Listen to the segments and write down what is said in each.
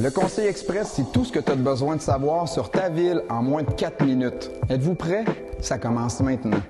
Le Conseil Express, c'est tout ce que tu as besoin de savoir sur ta ville en moins de 4 minutes. Êtes-vous prêts? Ça commence maintenant.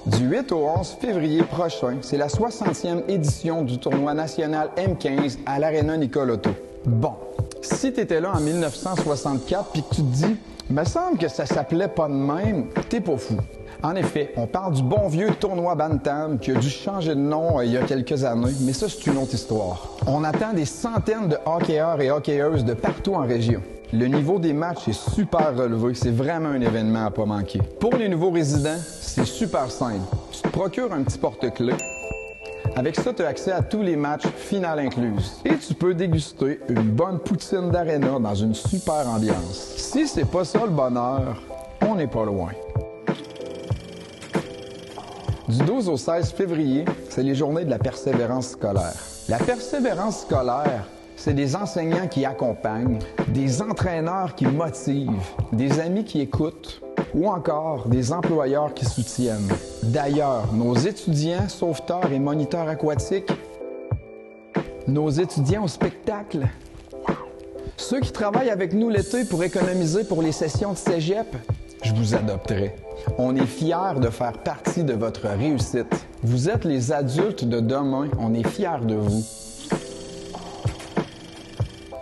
Du 8 au 11 février prochain, c'est la 60e édition du tournoi national M15 à l'Arena Nicole-Otto. Bon, si tu étais là en 1964 puis que tu te dis « me semble que ça s'appelait pas de même », t'es pas fou. En effet, on parle du bon vieux tournoi Bantam qui a dû changer de nom il y a quelques années, mais ça, c'est une autre histoire. On attend des centaines de hockeyeurs et hockeyeuses de partout en région. Le niveau des matchs est super relevé, c'est vraiment un événement à pas manquer. Pour les nouveaux résidents, c'est super simple. Tu te procures un petit porte-clés. Avec ça, tu as accès à tous les matchs, finale incluse. Et tu peux déguster une bonne poutine d'aréna dans une super ambiance. Si c'est pas ça le bonheur, on n'est pas loin. Du 12 au 16 février, c'est les journées de la persévérance scolaire. La persévérance scolaire, c'est des enseignants qui accompagnent, des entraîneurs qui motivent, des amis qui écoutent ou encore des employeurs qui soutiennent. D'ailleurs, nos étudiants, sauveteurs et moniteurs aquatiques, nos étudiants au spectacle, ceux qui travaillent avec nous l'été pour économiser pour les sessions de cégep, je vous adopterai. On est fiers de faire partie de votre réussite. Vous êtes les adultes de demain, on est fiers de vous.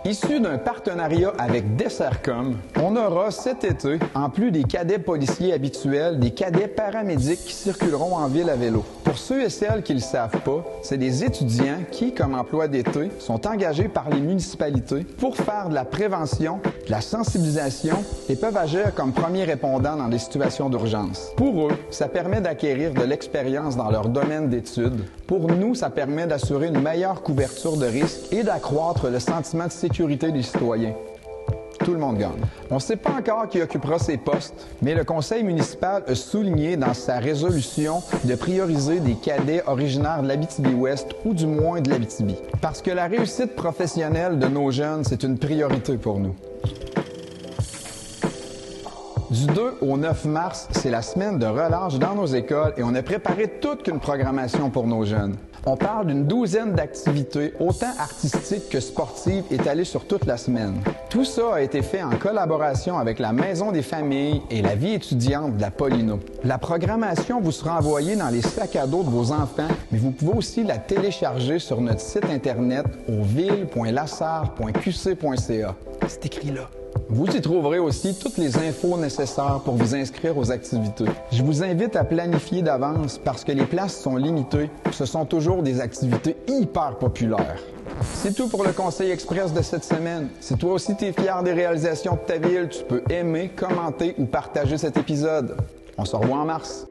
Issu d'un partenariat avec Dessertcom, on aura cet été, en plus des cadets policiers habituels, des cadets paramédics qui circuleront en ville à vélo. Pour ceux et celles qui ne le savent pas, c'est des étudiants qui, comme emploi d'été, sont engagés par les municipalités pour faire de la prévention, de la sensibilisation et peuvent agir comme premiers répondants dans des situations d'urgence. Pour eux, ça permet d'acquérir de l'expérience dans leur domaine d'études. Pour nous, ça permet d'assurer une meilleure couverture de risques et d'accroître le sentiment de sécurité des citoyens. Tout le monde gagne. On ne sait pas encore qui occupera ces postes, mais le conseil municipal a souligné dans sa résolution de prioriser des cadets originaires de l'Abitibi-Ouest ou du moins de l'Abitibi. Parce que la réussite professionnelle de nos jeunes, c'est une priorité pour nous. Du 2 au 9 mars, c'est la semaine de relâche dans nos écoles et on a préparé toute une programmation pour nos jeunes. On parle d'une douzaine d'activités, autant artistiques que sportives, étalées sur toute la semaine. Tout ça a été fait en collaboration avec la Maison des familles et la vie étudiante de la Paulino. La programmation vous sera envoyée dans les sacs à dos de vos enfants, mais vous pouvez aussi la télécharger sur notre site internet au ville.lassar.qc.ca. C'est écrit là. Vous y trouverez aussi toutes les infos nécessaires pour vous inscrire aux activités. Je vous invite à planifier d'avance parce que les places sont limitées. Ce sont toujours des activités hyper populaires. C'est tout pour le Conseil Express de cette semaine. Si toi aussi tu es fier des réalisations de ta ville, tu peux aimer, commenter ou partager cet épisode. On se revoit en mars.